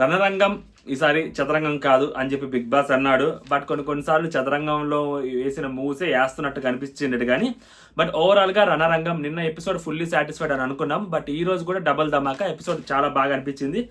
రణరంగం ఈసారి చదరంగం కాదు అని చెప్పి బిగ్ బాస్ అన్నాడు. బట్ కొన్నిసార్లు చదరంగంలో వేసిన మూవ్సే వేస్తున్నట్టు కనిపించింది కానీ బట్ ఓవరాల్గా రణరంగం నిన్న ఎపిసోడ్ ఫుల్లీ సాటిస్ఫైడ్ అని అనుకున్నాం. బట్ ఈ రోజు కూడా డబల్ ధమాకా ఎపిసోడ్ చాలా బాగా అనిపించింది.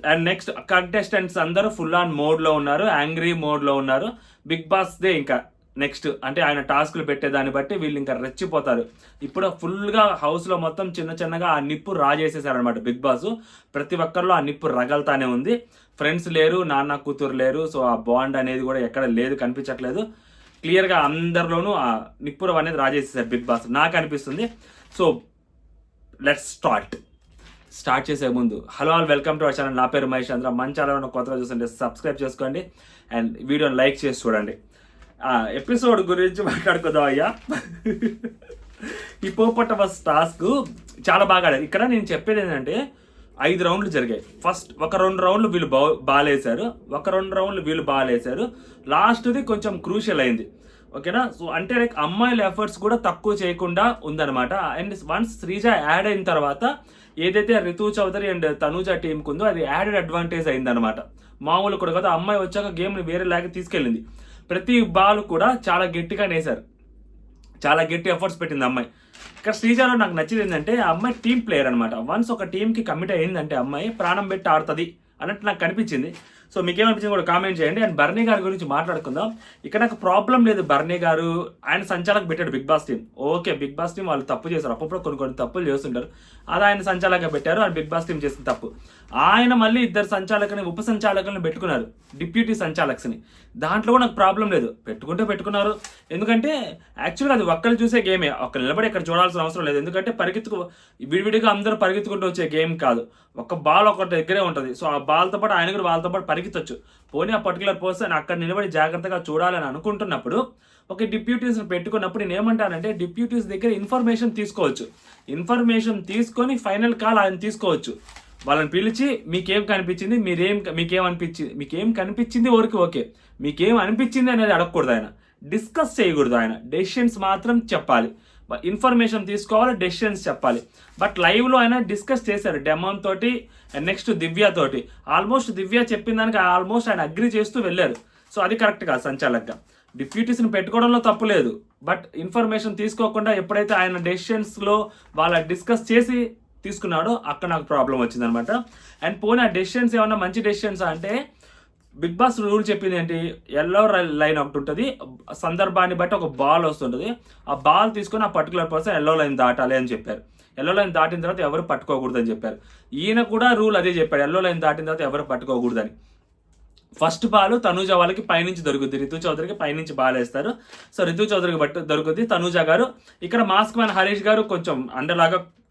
అండ్ నెక్స్ట్ కంటెస్టెంట్స్ అందరూ ఫుల్ ఆన్ మోడ్లో ఉన్నారు, యాంగ్రీ మోడ్లో ఉన్నారు. బిగ్ బాస్దే ఇంకా నెక్స్ట్ అంటే ఆయన టాస్క్లు పెట్టేదాన్ని బట్టి వీళ్ళు ఇంకా రెచ్చిపోతారు. ఇప్పుడు ఫుల్గా హౌస్లో మొత్తం చిన్నగా ఆ నిప్పు రాజేసేసారనమాట బిగ్ బాస్. ప్రతి ఒక్కరిలో ఆ నిప్పు రగలుతానే ఉంది. ఫ్రెండ్స్ లేరు, నాన్న కూతురు లేరు. సో ఆ బాండ్ అనేది కూడా ఎక్కడ లేదు, కనిపించట్లేదు. క్లియర్గా అందరిలోనూ ఆ నిప్పు అనేది రాజేసేసారు బిగ్ బాస్ నాకు అనిపిస్తుంది. సో లెట్స్ స్టార్ట్ చేసే ముందు hello all, welcome to our channel. నా పేరు మహేష్ చంద్ర. మన ఛానల్ కొత్తగా చూస్తుంటే సబ్స్క్రైబ్ చేసుకోండి అండ్ వీడియోని లైక్ చేసి చూడండి. ఎపిసోడ్ గురించి మాట్లాడుకుందాం అయ్యా. హిపోపటమస్ టాస్క్ చాలా బాగా ఆడారు. ఇక్కడ నేను చెప్పేది ఏంటంటే 5 రౌండ్లు జరిగాయి. ఫస్ట్ ఒక 2 రౌండ్లు వీళ్ళు బాగాలేశారు, ఒక 2 రౌండ్లు వీళ్ళు బాగాలేశారు. లాస్ట్ది కొంచెం క్రూషియల్ అయింది. ఓకేనా? సో అంటే లైక్ అమ్మాయిల ఎఫర్ట్స్ కూడా తక్కువ చేయకుండా ఉందన్నమాట. అండ్ వన్స్ శ్రీజ యాడ్ అయిన తర్వాత ఏదైతే రితు చౌదరి అండ్ తనూజ టీంకి ఉందో అది యాడెడ్ అడ్వాంటేజ్ అయిందనమాట. మామూలు కూడా కదా, అమ్మాయి వచ్చాక గేమ్ని వేరే లాగా తీసుకెళ్ళింది. ప్రతి బాల్ కూడా చాలా గట్టిగా నేసారు, చాలా గట్టి ఎఫర్ట్స్ పెట్టింది అమ్మాయి. ఇక్కడ శ్రీజాలో నాకు నచ్చింది ఏంటంటే ఆ అమ్మాయి టీం ప్లేయర్ అనమాట. వన్స్ ఒక టీంకి కమిట్ అయ్యిందంటే అమ్మాయి ప్రాణం పెట్టి ఆడుతుంది అన్నట్టు నాకు కనిపించింది. సో మీకేమనిపించింది కూడా కామెంట్ చేయండి. అండ్ బర్నీ గారి గురించి మాట్లాడుకుందాం. ఇక్కడ నాకు ప్రాబ్లం లేదు. బర్నీ గారు ఆయన సంచాలక పెట్టాడు Big Boss team. Okay, Big Boss team వాళ్ళు తప్పు చేశారు, అప్పుడప్పుడు కొన్ని తప్పులు చేస్తుంటారు. అది ఆయన సంచాలకంగా పెట్టారు, ఆయన బిగ్ బాస్ టీం చేసిన తప్పు. ఆయన మళ్ళీ 2 సంచాలకుని ఉప సంచాలకులను పెట్టుకున్నారు, డిప్యూటీ సంచాలక్స్ని. దాంట్లో కూడా నాకు ప్రాబ్లం లేదు, పెట్టుకున్నారు. ఎందుకంటే యాక్చువల్గా అది ఒక్కరు చూసే గేమే, ఒక్కరు నిలబడి ఇక్కడ చూడాల్సిన అవసరం లేదు. ఎందుకంటే విడివిడిగా అందరూ పరిగెత్తుకుంటూ వచ్చే గేమ్ కాదు. ఒక బాల్ ఒకటి దగ్గరే ఉంటుంది. సో ఆ బాల్తో పాటు ఆయన కూడా వాళ్ళతో పాటు పరిగెత్తొచ్చు. పోనీ ఆ పర్టికులర్ పర్సన్ అక్కడ నిలబడి జాగ్రత్తగా చూడాలని అనుకుంటున్నప్పుడు ఒక డిప్యూటీస్ని పెట్టుకున్నప్పుడు నేను ఏమంటానంటే డిప్యూటీస్ దగ్గర ఇన్ఫర్మేషన్ తీసుకోవచ్చు. ఇన్ఫర్మేషన్ తీసుకొని ఫైనల్ కాల్ ఆయన తీసుకోవచ్చు. వాళ్ళని పిలిచి మీకేం కనిపించింది, మీకేం కనిపించింది ఓకే, మీకేం అనిపించింది అనేది అడగకూడదు. ఆయన డిస్కస్ చేయకూడదు, ఆయన డెసిషన్స్ మాత్రం చెప్పాలి. ఇన్ఫర్మేషన్ తీసుకోవాలి, డెసిషన్స్ చెప్పాలి. బట్ లైవ్లో ఆయన డిస్కస్ చేశారు డెమోన్ తోటి అండ్ నెక్స్ట్ దివ్య తోటి. ఆల్మోస్ట్ దివ్య చెప్పిన దానికి ఆల్మోస్ట్ ఆయన అగ్రి చేస్తూ వెళ్ళారు. సో అది కరెక్ట్ కాదు సంచాలకంగా. డిప్యూటీస్ని పెట్టుకోవడంలో తప్పు లేదు, బట్ ఇన్ఫర్మేషన్ తీసుకోకుండా ఎప్పుడైతే ఆయన డెసిషన్స్లో వాళ్ళ డిస్కస్ చేసి తీసుకున్నాడో అక్కడ నాకు ప్రాబ్లం వచ్చిందనమాట. అండ్ పోనీ ఆ డెసిషన్స్ ఏమన్నా మంచి డెసిషన్స్ అంటే బిగ్ బాస్ రూల్ చెప్పింది ఏంటి, ఎల్లో లైన్ ఒకటి ఉంటుంది, సందర్భాన్ని బట్టి ఒక బాల్ వస్తుంటుంది. ఆ బాల్ తీసుకొని ఆ పర్టికులర్ పర్సన్ ఎల్లో లైన్ దాటాలి అని చెప్పారు. ఎల్లో లైన్ దాటిన తర్వాత ఎవరు పట్టుకోకూడదు అని చెప్పారు. ఈయన కూడా రూల్ అదే చెప్పాడు, ఎల్లో లైన్ దాటిన తర్వాత ఎవరు పట్టుకోకూడదని. ఫస్ట్ బాల్ తనూజ వాళ్ళకి పైనుంచి దొరుకుద్ది, రితు చౌదరికి పైనుంచి బాల్ వేస్తారు. సో రితు చౌదరికి దొరుకుద్ది. తనూజ గారు ఇక్కడ మాస్క్ మ్యాన్ హరీష్ గారు కొంచెం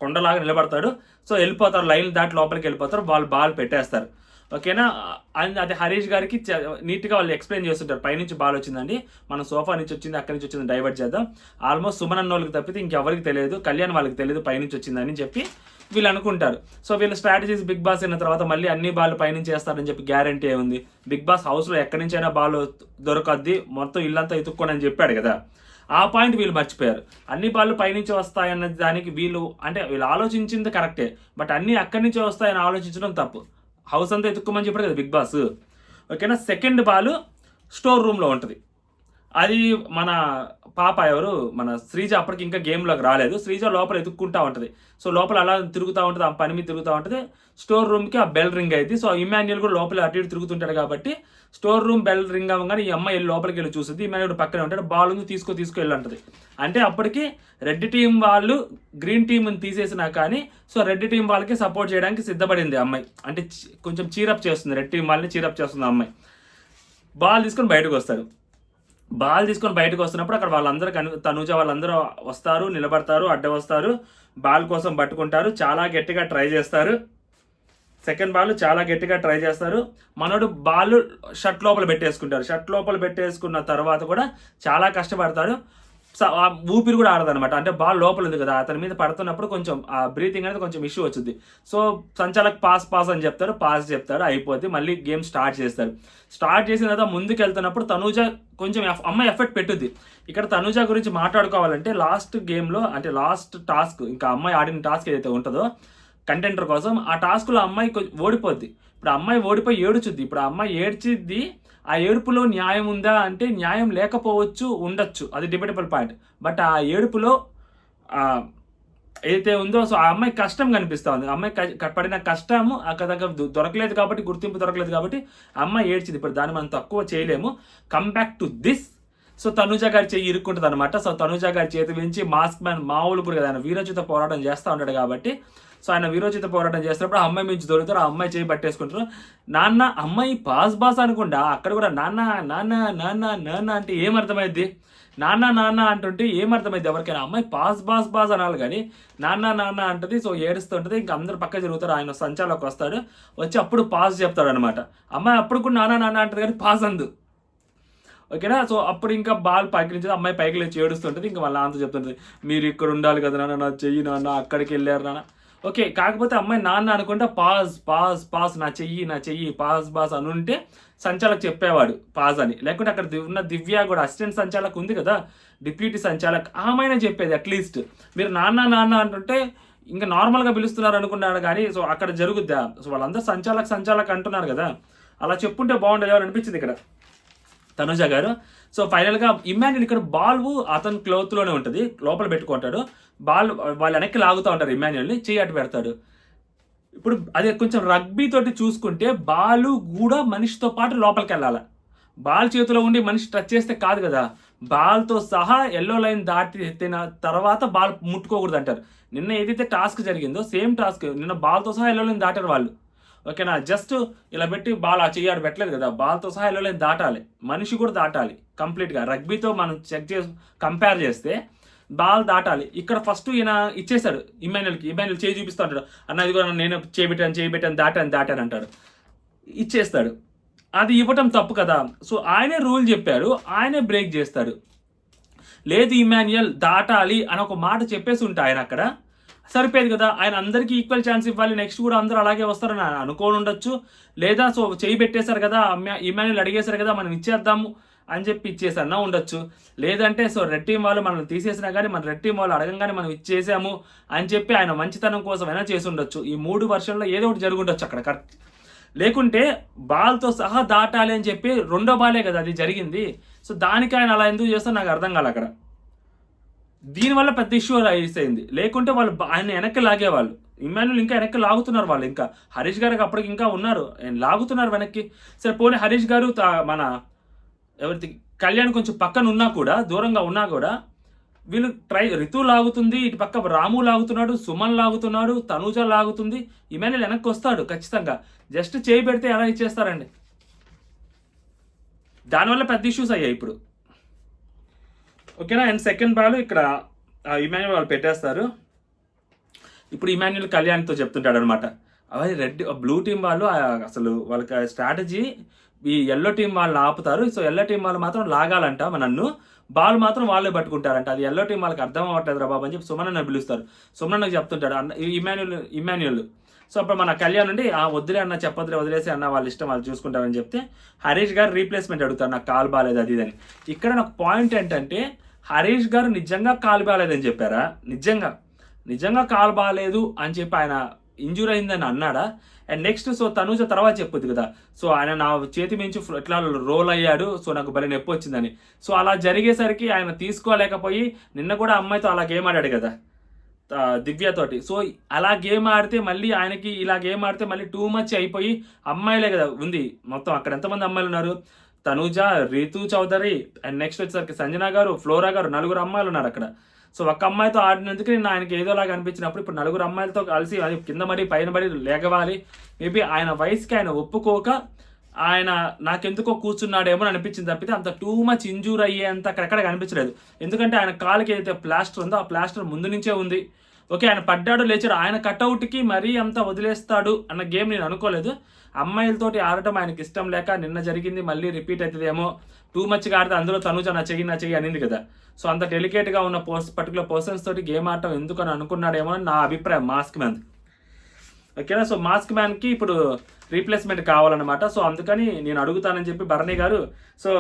కొండలాగా నిలబడతాడు. సో వెళ్ళిపోతారు, లైన్ దాటి లోపలికి వెళ్ళిపోతారు, బాల్ పెట్టేస్తారు. ఓకేనా? అది హరీష్ గారికి నీట్గా వాళ్ళు ఎక్స్ప్లెయిన్ చేస్తుంటారు, పైనుంచి బాల్ వచ్చిందండి, మన సోఫా నుంచి వచ్చింది, అక్కడి నుంచి వచ్చింది, డైవర్ట్ చేద్దాం. ఆల్మోస్ట్ సుమన్ అన్న వాళ్ళకి తప్పితే ఇంకెవరికి తెలియదు, కళ్యాణ్ వాళ్ళకి తెలియదు పైనుంచి వచ్చిందని చెప్పి వీళ్ళు అనుకుంటారు. సో వీళ్ళ స్ట్రాటజీస్ బిగ్ బాస్ అయిన తర్వాత మళ్ళీ అన్ని బాల్ పైనుంచి వేస్తారని చెప్పి గ్యారంటీ ఉంది. బిగ్ బాస్ హౌస్లో ఎక్కడి నుంచైనా బాల్ దొరకద్ది, మొత్తం ఇల్లంతా ఎత్తుక్కొని అని చెప్పాడు కదా. ఆ పాయింట్ వీళ్ళు మర్చిపోయారు. అన్ని బాళ్ళు పైనుంచి వస్తాయన్న దానికి వీళ్ళు ఆలోచించింది కరెక్టే, బట్ అన్ని అక్కడి నుంచే వస్తాయని ఆలోచించడం తప్పు. హౌస్ అంతా ఎత్తుక్కోమని చెప్పాడు కదా బిగ్ బాస్. ఓకేనా? సెకండ్ బాల్ స్టోర్ రూమ్లో ఉంటుంది. అది మన పాప ఎవరు, మన శ్రీజ అప్పటికి ఇంకా గేమ్లోకి రాలేదు. శ్రీజ లోపల ఎత్తుక్కుంటా ఉంటుంది. సో లోపల అలా తిరుగుతూ ఉంటుంది, ఆ పని మీద తిరుగుతూ ఉంటుంది. స్టోర్ రూమ్కి ఆ బెల్ రింగ్ అయింది. సో ఇమాన్యుయల్ కూడా లోపల అటు ఇటు తిరుగుతుంటాడు కాబట్టి స్టోర్ రూమ్ బెల్ రింగ్ అవ్వగానే ఈ అమ్మాయి లోపలికి వెళ్ళి చూస్తుంది. ఇమాన్యుయల్ పక్కనే ఉంటాడు, బాల్ ఉంది తీసుకెళ్ళి అంటుంది. అంటే అప్పటికి రెడ్ టీం వాళ్ళు గ్రీన్ టీంని తీసేసినా కానీ సో రెడ్ టీం వాళ్ళకి సపోర్ట్ చేయడానికి సిద్ధపడింది అమ్మాయి. అంటే కొంచెం చీరప్ చేస్తుంది, రెడ్ టీం వాళ్ళని చీరప్ చేస్తుంది అమ్మాయి. బాల్ తీసుకొని బయటకు వస్తున్నప్పుడు అక్కడ వాళ్ళందరూ తనూజ వాళ్ళందరూ వస్తారు, నిలబడతారు, అడ్డ వస్తారు, బాల్ కోసం పట్టుకుంటారు, చాలా గట్టిగా ట్రై చేస్తారు. సెకండ్ బాల్ చాలా గట్టిగా ట్రై చేస్తారు. మనోడు బాల్ షర్ట్ లోపల పెట్టేసుకున్న తర్వాత కూడా చాలా కష్టపడతాడు. ఊపిరి కూడా ఆడదనమాట. అంటే బాల్ లోపల ఉంది కదా, అతని మీద పడుతున్నప్పుడు కొంచెం ఆ బ్రీతింగ్ అనేది కొంచెం ఇష్యూ వచ్చింది. సో సంచాలక్ పాస్ అని చెప్తాడు, అయిపోద్ది. మళ్ళీ గేమ్ స్టార్ట్ చేసిన తర్వాత ముందుకు వెళ్తున్నప్పుడు తనూజ కొంచెం అమ్మాయి ఎఫెక్ట్ పెట్టుద్ది. ఇక్కడ తనూజ గురించి మాట్లాడుకోవాలంటే లాస్ట్ గేమ్లో అంటే లాస్ట్ టాస్క్ ఇంకా అమ్మాయి ఆడిన టాస్క్ ఏదైతే ఉంటుందో కంటెంటర్ కోసం. ఆ టాస్క్లో అమ్మాయి ఓడిపోద్ది. ఇప్పుడు అమ్మాయి ఓడిపోయి ఏడుచుద్ది. ఇప్పుడు ఆ అమ్మాయి ఏడ్చిద్ది. ఆ ఏడుపులో న్యాయం ఉందా అంటే న్యాయం లేకపోవచ్చు, ఉండొచ్చు, అది డిబేటబుల్ పాయింట్. బట్ ఆ ఏడుపులో ఏదైతే ఉందో సో ఆ అమ్మాయి కష్టం కనిపిస్తూ ఉంది. అమ్మాయి పడిన కష్టము అక్కడ దొరకలేదు కాబట్టి, గుర్తింపు దొరకలేదు కాబట్టి అమ్మాయి ఏడ్చింది. ఇప్పుడు దాన్ని మనం తక్కువ చేయలేము. Come back to this. So Tanuja గారి చెయ్యి ఇరుక్కుంటుంది అనమాట. సో తనుజ గారి చేతి నుంచి మాస్క్ మ్యాన్ మామూలు కూడా కదా, ఆయన వీరోచిత పోరాటం చేస్తూ ఉంటాడు కాబట్టి, సో ఆయన వీరోచిత పోరాటం చేస్తున్నప్పుడు ఆ అమ్మాయి మించి దొరుకుతారు. ఆ అమ్మాయి చేయి పట్టేసుకుంటారు. నాన్న అమ్మాయి బాస్ అనుకుంటా అక్కడ కూడా నాన్న నాన్న నాన్న నాన్న అంటే ఏమర్థమైద్ది? నాన్న నాన్న అంటుంటే ఏమర్థమైంది ఎవరికైనా? అమ్మాయి బాస్ అనాలి కానీ నాన్న నాన్న అంటది. సో ఏడుస్తుంటది. ఇంకా అందరు పక్క జరుగుతారు. ఆయన సంచాలకు వస్తాడు. వచ్చి అప్పుడు పాస్ చెప్తాడు అనమాట. అమ్మాయి అప్పుడు కూడా నాన్న నాన్న అంటది కానీ పాస్ అందు. ఓకేనా? సో అప్పుడు ఇంకా బాల్ పైకి నుంచి అమ్మాయి పైకి లేచి ఏడుస్తుంటుంది. ఇంకా వాళ్ళ అంతా చెప్తుంటుంది, మీరు ఇక్కడ ఉండాలి కదా నాన్న, నా చెయ్యి నాన్న, అక్కడికి వెళ్ళారు నాన్న. ఓకే, కాకపోతే అమ్మాయి నాన్న అనుకుంటే పాస్ నా చెయ్యి పాస్ అని ఉంటే సంచాలక్ చెప్పేవాడు పాస్ అని. లేకుంటే అక్కడ ఉన్న దివ్య కూడా అసిస్టెంట్ సంచాలక్ ఉంది కదా, డిప్యూటీ సంచాలక్, ఆమెనే చెప్పేది అట్లీస్ట్. మీరు నాన్న అంటుంటే ఇంకా నార్మల్గా పిలుస్తున్నారు అనుకున్నాడు కానీ సో అక్కడ జరుగుద్దా? సో వాళ్ళందరూ సంచాలక్ అంటున్నారు కదా, అలా చెప్పుంటే బాగుండేది అని అనిపించింది ఇక్కడ తనుజ గారు. సో ఫైనల్గా ఇమాన్యుల్ ఇక్కడ బాల్ అతని క్లోత్లోనే ఉంటుంది, లోపల పెట్టుకుంటాడు. బాల్ వాళ్ళు వెనక్కి లాగుతూ ఉంటారు, ఇమాన్యుల్ని చెయ్యి అటు పెడతాడు. ఇప్పుడు అదే కొంచెం రగ్బీ తోటి చూసుకుంటే బాలు కూడా మనిషితో పాటు లోపలికి వెళ్ళాలి. బాల్ చేతిలో ఉండి మనిషి టచ్ చేస్తే కాదు కదా, బాల్తో సహా ఎల్లో లైన్ దాటి ఎత్తిన తర్వాత బాల్ ముట్టుకోకూడదు అంటారు. నిన్న ఏదైతే టాస్క్ జరిగిందో సేమ్ టాస్క్ నిన్న బాల్తో సహా ఎల్లో లైన్ దాటారు వాళ్ళు. ఓకేనా? జస్ట్ ఇలా పెట్టి బాల్ ఆ చెయ్యాడు పెట్టలేదు కదా, బాల్తో సహా ఎల్లో లైన్ దాటాలి, మనిషి కూడా దాటాలి కంప్లీట్గా. రగ్బీతో మనం కంపేర్ చేస్తే బాల్ దాటాలి. ఇక్కడ ఫస్ట్ ఈయన ఇచ్చేశాడు ఇమాన్యుల్ చేయి చూపిస్తూ ఉంటాడు, అన్న ఇది కూడా నేను చేయబెట్టాను దాటాను అంటాడు, ఇచ్చేస్తాడు. అది ఇవ్వటం తప్పు కదా. సో ఆయనే రూల్ చెప్పారు, ఆయనే బ్రేక్ చేస్తాడు. లేదు ఇమాన్యుల్ దాటాలి అని ఒక మాట చెప్పేసి ఉంటే ఆయన అక్కడ సరిపోయేది కదా. ఆయన అందరికీ ఈక్వల్ ఛాన్స్ ఇవ్వాలి, నెక్స్ట్ కూడా అందరూ అలాగే వస్తారని అనుకోని ఉండొచ్చు. లేదా సో చేయి పెట్టేశారు కదా, ఇమాన్యుల్ అడిగేశారు కదా, మనం ఇచ్చేద్దాము అని చెప్పి ఇచ్చేసన్నా ఉండొచ్చు. లేదంటే సో రెడ్ టీం వాళ్ళు మనల్ని తీసేసినా కానీ మన రెడ్ టీం వాళ్ళు అడగంగానే మనం ఇచ్చేసాము అని చెప్పి ఆయన మంచితనం కోసం అయినా చేసి ఉండొచ్చు. ఈ 3 వర్షన్లో ఏదో ఒకటి జరిగి ఉండొచ్చు అక్కడ. కరెక్ట్. లేకుంటే బాల్తో సహా దాటాలి అని చెప్పి రెండో బాలే కదా అది జరిగింది. సో దానికి ఆయన అలా ఎందుకు చేస్తా నాకు అర్థం కాలే అక్కడ. దీనివల్ల పెద్ద ఇష్యూ అయింది. లేకుంటే వాళ్ళు ఆయన వెనక్కి లాగేవాళ్ళు. ఇమాన్యుల్ ఇంకా వెనక్కి లాగుతున్నారు వాళ్ళు. ఇంకా హరీష్ గారికి అప్పటికి ఇంకా ఉన్నారు, లాగుతున్నారు వెనక్కి. సరే పోనీ హరీష్ గారు మన ఎవరి కళ్యాణ్ కొంచెం పక్కన ఉన్నా కూడా, దూరంగా ఉన్నా కూడా వీళ్ళు రితు లాగుతుంది, ఇటు పక్క రాము లాగుతున్నాడు, సుమన్ లాగుతున్నాడు, తనూజ లాగుతుంది. ఇమాన్యుల్ వెనక్కి వస్తాడు ఖచ్చితంగా. జస్ట్ చేయి పెడితే ఎలా ఇచ్చేస్తారండి? దానివల్ల పెద్ద ఇష్యూస్ అయ్యాయి ఇప్పుడు. ఓకేనా? అండ్ సెకండ్ బాల్ ఇక్కడ ఇమాన్యుల్ వాళ్ళు పెట్టేస్తారు. ఇప్పుడు ఇమాన్యుల్ కళ్యాణ్తో చెప్తుంటాడు అనమాట, అవి బ్లూ టీం వాళ్ళు అసలు వాళ్ళకి స్ట్రాటజీ ఈ ఎల్లో టీం వాళ్ళని ఆపుతారు. సో ఎల్లో టీం వాళ్ళు మాత్రం లాగాలంట నన్ను, బాల్ మాత్రం వాళ్ళే పట్టుకుంటారంట. అది ఎల్లో టీం వాళ్ళకి అర్థం అవ్వట్లేదు రా బాబు అని చెప్పి సుమన్ అన్న పిలుస్తారు. సుమన్ అన్నకు చెప్తుంటాడు ఇమాన్యుల్. సో అప్పుడు మన కళ్యాణ్ నుండి వదిలే అన్న, చెప్పొద్దులే వదిలేసి అన్న, వాళ్ళ ఇష్టం వాళ్ళు చూసుకుంటారని చెప్తే హరీష్ గారు రీప్లేస్మెంట్ అడుగుతారు, నాకు కాలు బాగాలేదు అది ఇదని. ఇక్కడ నాకు పాయింట్ ఏంటంటే హరీష్ గారు నిజంగా కాలు బాగాలేదని చెప్పారా? నిజంగా కాలు బాగాలేదు అని చెప్పి ఆయన ఇంజూర్ అయిందని అన్నాడా? అండ్ నెక్స్ట్ సో తనూజ తర్వాత చెప్పుద్ది కదా, సో ఆయన నా చేతి మించి ఎట్లా రోల్ అయ్యాడు, సో నాకు భలే నొప్పి వచ్చిందని. సో అలా జరిగేసరికి ఆయన తీసుకోలేకపోయి నిన్న కూడా అమ్మాయితో అలా గేమ్ ఆడాడు కదా దివ్యతోటి. సో అలా గేమ్ ఆడితే మళ్ళీ ఆయనకి ఇలా గేమ్ ఆడితే మళ్ళీ టూ మచ్ అయిపోయి, అమ్మాయిలే కదా ఉంది మొత్తం అక్కడ, ఎంతమంది అమ్మాయిలు ఉన్నారు? తనూజ, రీతు చౌదరి, అండ్ నెక్స్ట్ వచ్చేసరికి సంజన గారు, ఫ్లోరా గారు, 4 అమ్మాయిలు ఉన్నారు అక్కడ. సో ఒక్క అమ్మాయితో ఆడినందుకు నేను ఆయనకి ఏదోలాగా అనిపించినప్పుడు ఇప్పుడు 4 అమ్మాయిలతో కలిసి అది కింద పడి పైన పడి లేగవాలి. మేబీ ఆయన వయసుకి ఆయన ఒప్పుకోక ఆయన నాకెందుకో కూర్చున్నాడేమో అని అనిపించింది తప్పితే అంత టూ మచ్ ఇంజూర్ అయ్యేంత అక్కడెక్కడ కనిపించలేదు. ఎందుకంటే ఆయన కాలుకి ఏదైతే ప్లాస్టర్ ఉందో ఆ ప్లాస్టర్ ముందు నుంచే ఉంది. ఓకే, ఆయన పడ్డాడు లేచాడు, ఆయన కట్అవుట్కి మరీ అంత వదిలేస్తాడు అన్న గేమ్ నేను అనుకోలేదు. అమ్మాయిలతోటి ఆడటం ఆయనకి ఇష్టం లేక నిన్న జరిగింది మళ్ళీ రిపీట్ అవుతుందేమో, టూ మచ్గా ఆడితే అందులో తనుజ నా చెయ్యి అనింది కదా. సో అంత డెలికేట్గా ఉన్న పర్టికులర్ పర్సన్స్ తోటి గేమ్ ఆడటం ఎందుకు అని అనుకున్నాడేమో అని నా అభిప్రాయం. మాస్క్ మ్యాన్ ఓకేనా. సో మాస్క్ మ్యాన్కి ఇప్పుడు రీప్లేస్మెంట్ కావాలన్నమాట. సో అందుకని నేను అడుగుతానని చెప్పి Bharani garu so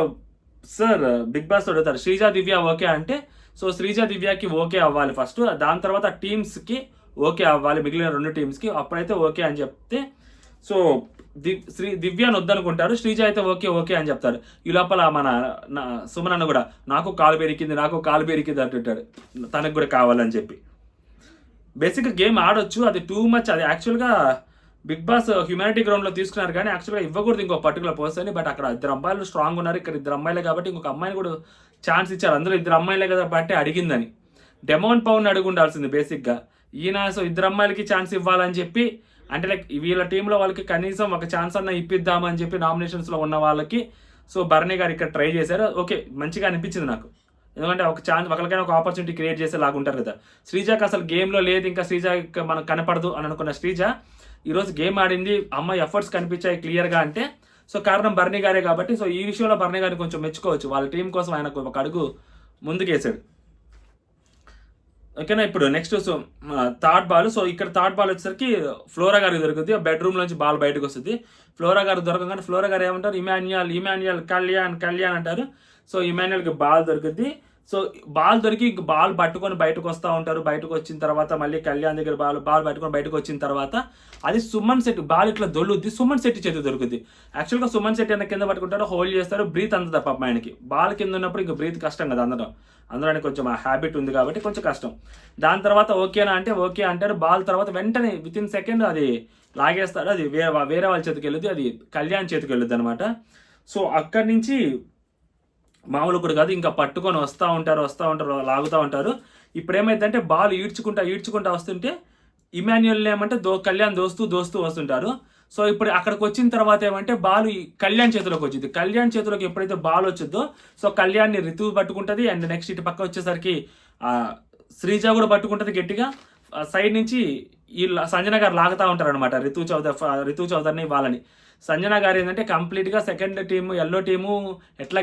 sir big boss అడుగుతారు, శ్రీజ దివ్య ఓకే అంటే, సో శ్రీజ దివ్యకి ఓకే అవ్వాలి ఫస్ట్, దాని తర్వాత టీమ్స్కి ఓకే అవ్వాలి మిగిలిన 2 టీమ్స్కి, అప్పుడైతే ఓకే అని చెప్తే సో దివ్యాని వద్దనుకుంటారు, శ్రీజ అయితే ఓకే అని చెప్తారు. ఈ లోపల మన సుమన్ అన్న కూడా నాకు కాలు బెరికింది అంటుంటాడు, తనకు కూడా కావాలని చెప్పి. బేసిక్గా గేమ్ ఆడొచ్చు, అది టూ మచ్. అది యాక్చువల్గా బిగ్ బాస్ హ్యూమానిటీ గ్రౌండ్లో తీసుకున్నారు కానీ యాక్చువల్గా ఇవ్వకూడదు ఇంకో పర్టికులర్ పర్సన్. బట్ అక్కడ 2 అమ్మాయిలు స్ట్రాంగ్ ఉన్నారు, ఇక్కడ 2 అమ్మాయిలే కాబట్టి ఇంకొక అమ్మాయిని కూడా ఛాన్స్ ఇచ్చారు. అందులో 2 అమ్మాయిలే కదా బట్టి అడిగిందని. డెమోన్ పౌన్ అడిగి ఉండాల్సింది బేసిక్గా. ఈయన సో 2 అమ్మాయిలకి ఛాన్స్ ఇవ్వాలని చెప్పి, అంటే లైక్ వీళ్ళ టీంలో వాళ్ళకి కనీసం ఒక ఛాన్స్ అన్న ఇప్పిద్దామని చెప్పి నామినేషన్స్లో ఉన్న వాళ్ళకి సో భరణి గారు ఇక్కడ ట్రై చేశారు. ఓకే మంచిగా అనిపించింది నాకు, ఎందుకంటే ఒక ఛాన్స్ ఒకరికైనా ఒక ఆపర్చునిటీ క్రియేట్ చేసేలాగా ఉంటారు కదా. శ్రీజకి అసలు గేమ్లో లేదు, ఇంకా శ్రీజ మనకు కనపడదు అని అనుకున్న శ్రీజ ఈరోజు గేమ్ ఆడింది, అమ్మాయి ఎఫర్ట్స్ కనిపించాయి క్లియర్గా. అంటే సో కారణం భరణి గారే కాబట్టి సో ఈ విషయంలో భరణి గారిని కొంచెం మెచ్చుకోవచ్చు. వాళ్ళ టీం కోసం ఆయన ఒక అడుగు ముందుకేసాడు. ఓకేనా. ఇప్పుడు next so third ball. So ఇక్కడ థర్డ్ బాల్ వచ్చేసరికి ఫ్లోరా గారికి దొరుకుతుంది. బెడ్రూమ్ నుంచి బాల్ బయటకు వస్తుంది. ఫ్లోరా గారు దొరకగానే ఫ్లోరా గారు ఏమంటారు, ఇమాన్యుయల్ కళ్యాణ్ అంటారు. సో ఇమాన్యుయల్కి బాల్ దొరుకుతుంది. సో బాల్ దొరికి బాల్ పట్టుకొని బయటకు వస్తూ ఉంటారు. బయటకు వచ్చిన తర్వాత మళ్ళీ కళ్యాణ్ దగ్గర బాల్ పట్టుకొని బయటకు వచ్చిన తర్వాత అది సుమన్ శెట్టి బాల్ ఇట్లా దొల్లుద్ది, సుమన్ శెట్టి చేతి దొరుకుతుంది. యాక్చువల్గా సుమన్ శెట్టి అన్న కింద పట్టుకుంటారు, హోల్డ్ చేస్తారు, బ్రీత్ అందదు పాప ఆయనకి. బాల్ కింద ఉన్నప్పుడు ఇంకా బ్రీత్ కష్టం కదా అందరూ కొంచెం ఆ హ్యాబిట్ ఉంది కాబట్టి కొంచెం కష్టం. దాని తర్వాత ఓకేనా అంటే ఓకే అంటారు. బాల్ తర్వాత వెంటనే విత్ ఇన్ సెకండ్ అది లాగేస్తాడు. అది వేరే వాళ్ళ చేతికి వెళ్ళుద్ది, అది కళ్యాణ్ చేతికి వెళ్ళుద్ది అనమాట. సో అక్కడి నుంచి మామూలు కూడా కాదు, ఇంకా పట్టుకొని వస్తూ ఉంటారు, లాగుతూ ఉంటారు. ఇప్పుడు ఏమైందంటే బాల్ ఈడ్చుకుంటా వస్తుంటే ఇమాన్యుయల్ ఏమంటే కళ్యాణ్ దోస్తూ వస్తుంటారు. సో ఇప్పుడు అక్కడికి వచ్చిన తర్వాత ఏమంటే బాల్ కళ్యాణ్ చేతిలోకి వచ్చింది. కళ్యాణ్ చేతిలోకి ఎప్పుడైతే బాల్ వచ్చిందో సో కళ్యాణ్ని రితువు పట్టుకుంటుంది. అండ్ నెక్స్ట్ ఇటు పక్క వచ్చేసరికి శ్రీజ కూడా పట్టుకుంటుంది గట్టిగా. సైడ్ నుంచి ఈ సంజన గారు లాగుతూ ఉంటారు అనమాట రితు చౌదరిని వాళ్ళని. సంజన గారు ఏంటంటే కంప్లీట్గా సెకండ్ టీము ఎల్లో టీము ఎట్లా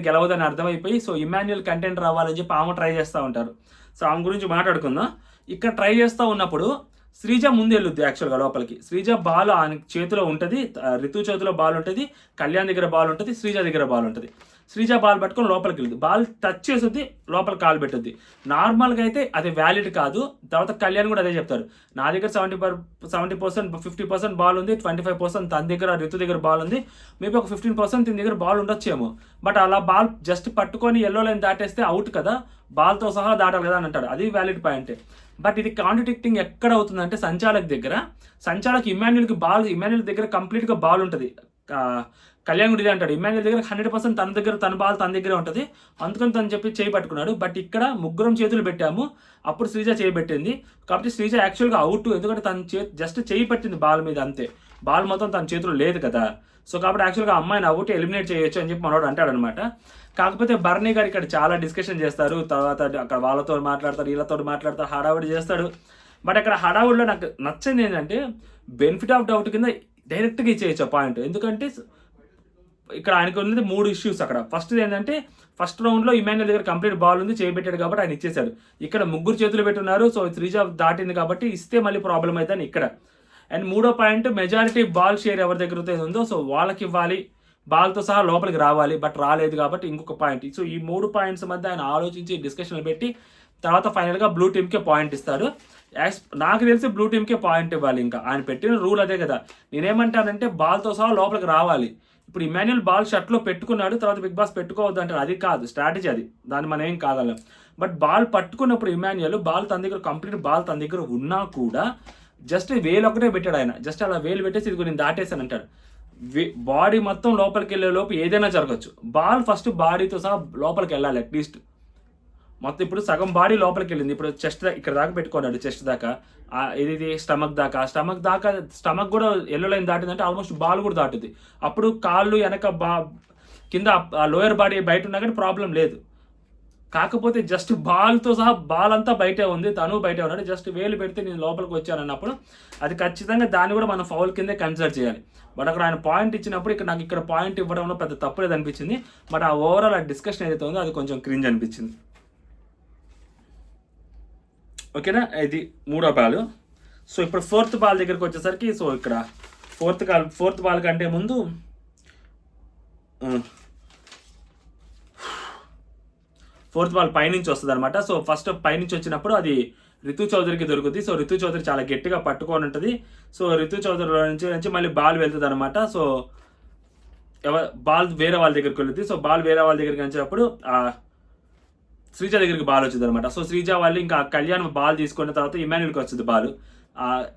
గెలవదని అర్థమైపోయి సో ఇమాన్యుయల్ కంటెంట్ రావాలని చెప్పి ఆమె ట్రై చేస్తూ ఉంటారు. సో ఆమె గురించి మాట్లాడుకుందాం. ఇక్కడ ట్రై చేస్తూ ఉన్నప్పుడు శ్రీజ ముందు వెళ్ళుద్ది యాక్చువల్గా లోపలికి. శ్రీజ బాల్ ఆయన చేతిలో ఉంటుంది, రితు చేతిలో బాల్ ఉంటుంది, కళ్యాణ్ దగ్గర బాల్ ఉంటుంది, శ్రీజ దగ్గర బాల్ ఉంటుంది. శ్రీజ బాల్ పట్టుకొని లోపలికి వెళ్తుంది, బాల్ టచ్ చేస్తుంది, లోపల కాలు పెట్టుద్ది. నార్మల్గా అయితే అది వ్యాలిడ్ కాదు. తర్వాత కళ్యాణ్ కూడా అదే చెప్తారు, నా దగ్గర 70% 50% బాల్ ఉంది, 25% తన దగ్గర రితు దగ్గర బాల్ ఉంది, మేబీ ఒక 15% తన దగ్గర బాల్ ఉండొచ్చేమో. బట్ అలా బాల్ జస్ట్ పట్టుకొని ఎల్లో లైన్ దాటేస్తే అవుట్ కదా, బాల్తో సహా దాటాలి కదా అని అంటాడు. అది వ్యాలిడ్ పాయింటే. బట్ ఇది కాంట్రడిక్టింగ్ ఎక్కడ అవుతుందంటే సంచాలక్ ఇమాన్యుయల్ దగ్గర కంప్లీట్గా బాల్ ఉంటుంది. కళ్యాణ్ కూడా ఇదే అంటాడు, ఇమాన్యుయల్ దగ్గర 100% తన బాల్ తన దగ్గరే ఉంటుంది, అందుకని తను చెప్పి చేయి పట్టుకున్నాడు. బట్ ఇక్కడ ముగ్గురం చేతులు పెట్టాము, అప్పుడు శ్రీజ చేయి పెట్టింది కాబట్టి శ్రీజ యాక్చువల్గా అవుట్. ఎందుకంటే తన జస్ట్ చేయి పెట్టింది బాల్ మీద అంతే, బాల్ మొత్తం తన చేతిలో లేదు కదా. సో కాబట్టి యాక్చువల్గా అమ్మాయిని అవుట్ ఎలిమినేట్ చేయొచ్చు అని చెప్పి మనోడు అంటాడు అనమాట. కాకపోతే భరణి గారు ఇక్కడ చాలా డిస్కషన్ చేస్తారు, తర్వాత అక్కడ వాళ్ళతో మాట్లాడతారు, వీళ్ళతో మాట్లాడతారు, హడావుడి చేస్తాడు. బట్ అక్కడ హడావుడిలో నాకు నచ్చింది ఏంటంటే బెనిఫిట్ ఆఫ్ డౌట్ కింద డైరెక్ట్గా ఇచ్చేయచ్చు పాయింట్. ఎందుకంటే ఇక్కడ ఆయనకు ఉన్నది 3 ఇష్యూస్ అక్కడ. ఫస్ట్ ఏంటంటే ఫస్ట్ రౌండ్లో ఇమాన్యుయల్ దగ్గర కంప్లీట్ బాల్ ఉంది, చేయబెట్టాడు కాబట్టి ఆయన ఇచ్చేశాడు. ఇక్కడ ముగ్గురు చేతులు పెట్టున్నారు, సో శ్రీజ దాటింది కాబట్టి ఇస్తే మళ్ళీ ప్రాబ్లం అవుతుంది ఇక్కడ. అండ్ 3వ పాయింట్ మెజారిటీ బాల్ షేర్ ఎవరి దగ్గర ఉందో సో వాళ్ళకి ఇవ్వాలి, బాల్తో సహా లోపలికి రావాలి, బట్ రాలేదు కాబట్టి ఇంకొక పాయింట్. సో ఈ 3 పాయింట్స్ మధ్య ఆయన ఆలోచించి డిస్కషన్లు పెట్టి తర్వాత ఫైనల్గా బ్లూ టీమ్కే పాయింట్ ఇస్తాడు. నాకు తెలిసి బ్లూ టీమ్కే పాయింట్ ఇవ్వాలి. ఇంకా ఆయన పెట్టిన రూల్ అదే కదా. నేనేమంటానంటే బాల్తో సహా లోపలికి రావాలి. ఇప్పుడు ఇమాన్యుయల్ బాల్ షర్ట్లో పెట్టుకున్నాడు, తర్వాత బిగ్ బాస్ పెట్టుకోవద్దు అంటారు, అది కాదు స్ట్రాటజీ, అది దాన్ని మనం ఏం కాగలం. బట్ బాల్ పట్టుకున్నప్పుడు ఇమాన్యుయల్ బాల్ తన దగ్గర కంప్లీట్ బాల్ తన దగ్గర ఉన్నా కూడా జస్ట్ వేలు ఒకటే పెట్టాడు ఆయన. జస్ట్ అలా వేలు పెట్టేసి ఇది నేను దాటేసాను అంటాడు. బాడీ మొత్తం లోపలికి వెళ్ళే లోపు ఏదైనా జరగచ్చు. బాల్ ఫస్ట్ బాడీతో సహా లోపలికి వెళ్ళాలి అట్లీస్ట్. మొత్తం ఇప్పుడు సగం బాడీ లోపలికి వెళ్ళింది. ఇప్పుడు చెస్ట్ ఇక్కడ దాకా పెట్టుకున్నాడు, చెస్ట్ దాకా, ఇది స్టమక్ దాకా స్టమక్ కూడా ఎల్లో లైన్ దాటిందంటే ఆల్మోస్ట్ బాల్ కూడా దాటుద్ది. అప్పుడు కాళ్ళు వెనక కింద లోయర్ బాడీ బయట ఉన్నా కానీ ప్రాబ్లం లేదు. కాకపోతే జస్ట్ బాల్తో సహా బాల్ అంతా బయటే ఉంది, తను బయటే ఉన్నాడు, జస్ట్ వేలు పెడితే నేను లోపలికి వచ్చాను అన్నప్పుడు అది ఖచ్చితంగా దాన్ని కూడా మనం ఫౌల్ కిందే కన్సిడర్ చేయాలి. బట్ అక్కడ ఆయన పాయింట్ ఇచ్చినప్పుడు ఇక్కడ నాకు ఇక్కడ పాయింట్ ఇవ్వడంలో పెద్ద తప్పులేదు అనిపించింది. బట్ ఆ ఓవరాల్ ఆ డిస్కషన్ ఏదైతే ఉందో అది కొంచెం క్రింజ్ అనిపించింది. ఓకేనా, ఇది 3వ బాల్. సో ఇప్పుడు 4th బాల్ దగ్గరికి వచ్చేసరికి సో ఇక్కడ 4th బాల్ కంటే ముందు ఫోర్త్ బాల్ పైనుంచి వస్తుంది అనమాట. సో ఫస్ట్ పైనుంచి వచ్చినప్పుడు అది రితు చౌదరికి దొరుకుతుంది. సో రితు చౌదరి చాలా గట్టిగా పట్టుకొని ఉంటుంది. సో రితు చౌదరి నుంచి మళ్ళీ బాల్ వెళ్తుంది అనమాట. సో బాల్ వేరే వాళ్ళ దగ్గరికి వెళ్తుంది. సో బాల్ వేరే వాళ్ళ దగ్గరికి వచ్చినప్పుడు శ్రీజ దగ్గరికి బాల్ వచ్చింది అనమాట. సో శ్రీజ వాళ్ళు ఇంకా కళ్యాణ్ బాల్ తీసుకున్న తర్వాత ఇమాన్యుల్కి వచ్చింది బాల్.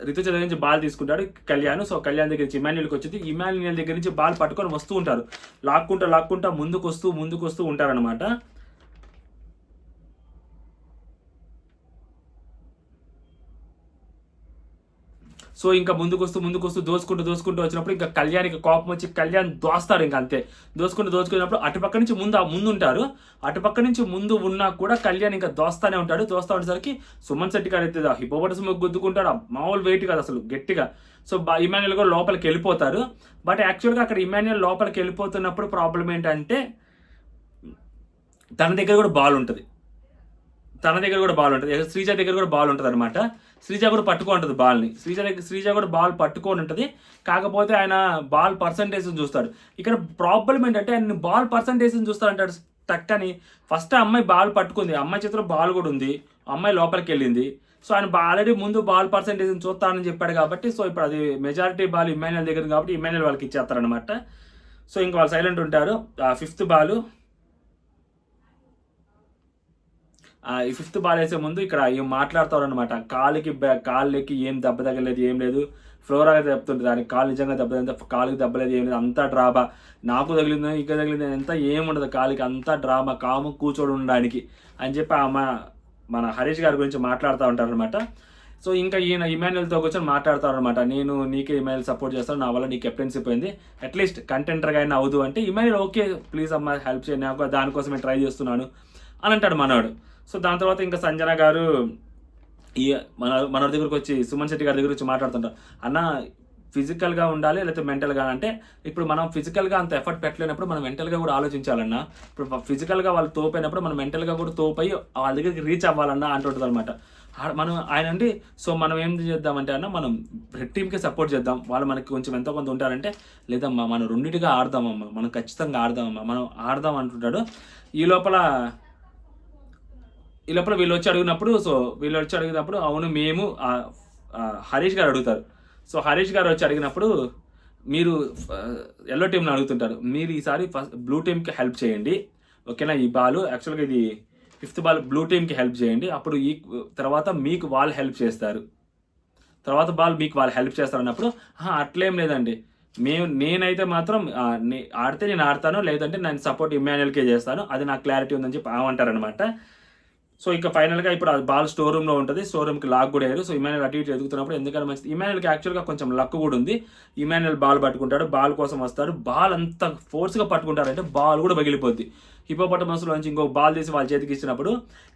రితు దగ్గర నుంచి బాల్ తీసుకుంటాడు కళ్యాణ్. సో కళ్యాణ్ దగ్గర నుంచి ఇమాన్యుల్కి వచ్చింది. ఇమాన్యుల్ దగ్గర నుంచి బాల్ పట్టుకొని వస్తూ ఉంటారు. లాక్కుంటా ముందుకు వస్తూ ఉంటారనమాట. సో ఇంకా ముందుకు వస్తూ దోసుకుంటూ వచ్చినప్పుడు ఇంకా కళ్యాణ్కి కోపం వచ్చి కళ్యాణ్ దోస్తాడు. ఇంకా అంతే దోసుకున్నప్పుడు అటుపక్క నుంచి ముందు ఉంటారు. అటుపక్క నుంచి ముందు ఉన్నా కూడా కళ్యాణ్ ఇంకా దోస్తా ఉండేసరికి సుమన్ శెట్టి గారు అయితే హిపోపటస్ గుద్దుకుంటాడు. మామూలు వెయిట్ కాదు అసలు, గట్టిగా. సో ఇమాన్యుల్ కూడా లోపలికి వెళ్ళిపోతారు. బట్ యాక్చువల్గా అక్కడ ఇమాన్యుల్ లోపలికి వెళ్ళిపోతున్నప్పుడు ప్రాబ్లం ఏంటంటే తన దగ్గర కూడా బాల్ ఉంటుంది. శ్రీజ దగ్గర కూడా బాల్ ఉంటుంది అనమాట. శ్రీజ కూడా పట్టుకుంటుంది బాల్ని. శ్రీజ కూడా బాల్ పట్టుకొని ఉంటుంది. కాకపోతే ఆయన బాల్ పర్సంటేజ్ చూస్తాడు. ఇక్కడ ప్రాబ్లం ఏంటంటే ఆయన బాల్ పర్సంటేజ్ చూస్తాడంటాడు టక్కని. ఫస్ట్ అమ్మాయి బాల్ పట్టుకుంది, అమ్మాయి చేతిలో బాల్ కూడా ఉంది, అమ్మాయి లోపలికి వెళ్ళింది. సో ఆయన ఆల్రెడీ ముందు బాల్ పర్సంటేజ్ చూస్తానని చెప్పాడు కాబట్టి సో ఇప్పుడు అది మెజారిటీ బాల్ ఇమాన్యుల్ దగ్గర కాబట్టి ఇమాన్యుల్ వాళ్ళకి ఇచ్చేస్తారనమాట. సో ఇంకా వాళ్ళు సైలెంట్ ఉంటారు. ఫిఫ్త్ బాల్ ఈ ఫిఫ్త్ బాల్ వేసే ముందు ఇక్కడ ఏం మాట్లాడతారు అనమాట. కాళ్ళకి ఏం దెబ్బ తగలేదు, ఏం లేదు. ఫ్లోరా దెబ్బతుంటుంది, దానికి కాలు నిజంగా దెబ్బ, కాలుకి దెబ్బలేదు, ఏం లేదు, అంతా డ్రామా. నాకు తగిలింది, ఇక తగిలింది, అంతా ఏముండదు, కాలికి అంతా డ్రామా, కాము కూర్చోడు ఉండడానికి అని చెప్పి మన హరీష్ గారి గురించి మాట్లాడుతూ ఉంటారు అనమాట. సో ఇంకా ఈయన ఇమాన్యుల్తో కూర్చొని మాట్లాడతారు అనమాట. నేను నీకే ఇమాన్యుల్ సపోర్ట్ చేస్తాను, నా వల్ల నీ కెప్టెన్సీ పోయింది, అట్లీస్ట్ కంటెంటర్గా అయినా అవుదు అంటే ఇమాన్యుల్ ఓకే ప్లీజ్ అమ్మా హెల్ప్ చేయండి, నాకు దానికోసమే ట్రై చేస్తున్నాను అని అంటాడు మనవాడు. సో దాని తర్వాత ఇంకా సంజన గారు మన దగ్గరకు వచ్చి సుమన్ శెట్టి గారి దగ్గర వచ్చి మాట్లాడుతుంటారు. అన్న ఫిజికల్గా ఉండాలి లేకపోతే మెంటల్గా అంటే ఇప్పుడు మనం ఫిజికల్గా అంత ఎఫర్ట్ పెట్టలేనప్పుడు మనం మెంటల్గా కూడా ఆలోచించాలన్నా. ఇప్పుడు ఫిజికల్గా వాళ్ళు తోపైనప్పుడు మనం మెంటల్గా కూడా తోపై వాళ్ళ దగ్గరికి రీచ్ అవ్వాలన్నా అంటుంటుంది అనమాట. ఆయన అండి. సో మనం ఏం చేద్దామంటే అన్న మనం రెడ్ టీమ్కి సపోర్ట్ చేద్దాం, వాళ్ళు మనకి కొంచెం ఎంతో కొంత ఉంటారంటే లేదమ్మా మనం రెండింటిగా ఆడదామమ్మా, మనం ఖచ్చితంగా ఆడదామమ్మా, మనం ఆడదాం అంటుంటాడు. ఈ లోపల వీళ్ళు వచ్చి అడిగినప్పుడు అవును మేము హరీష్ గారు అడుగుతారు. సో హరీష్ గారు వచ్చి అడిగినప్పుడు మీరు ఎల్లో టీంని అడుగుతుంటారు, మీరు ఈసారి ఫస్ట్ బ్లూ టీమ్కి హెల్ప్ చేయండి ఓకేనా, ఈ బాల్ యాక్చువల్గా ఇది ఫిఫ్త్ బాల్ బ్లూ టీమ్కి హెల్ప్ చేయండి, అప్పుడు ఈ తర్వాత మీకు వాళ్ళు హెల్ప్ చేస్తారు, తర్వాత బాల్ మీకు వాళ్ళు హెల్ప్ చేస్తారు అన్నప్పుడు అట్లేం లేదండి, నేనైతే మాత్రం ఆడితే నేను ఆడతాను, లేదంటే నేను సపోర్ట్ ఇమాన్యుల్కే చేస్తాను, అది నాకు క్లారిటీ ఉందని చెప్పి అంటారనమాట. సో ఇంకా ఫైనల్గా ఇప్పుడు ఆ బాల్ స్టోర్ రూమ్లో ఉంటుంది, స్టోర్ రూమ్కి లాక్ కూడా అయ్యారు. సో ఇమాన్యుల్ అటు ఇటు ఎదుగుతున్నప్పుడు ఎందుకంటే మంచిది, ఇమాన్యుల్కి యాక్చువల్గా కొంచెం లక్ కూడా ఉంది. ఇమాన్యుల్ బాల్ పట్టుకుంటాడు, బాల్ కోసం వస్తాడు, బాల్ అంత ఫోర్స్గా పట్టుకుంటారంటే బాల్ కూడా పగిలిపోద్ది. హిపోపటమస్లో నుంచి ఇంకో బాల్ తీసి వాళ్ళ చేతికి ఇచ్చినప్పుడు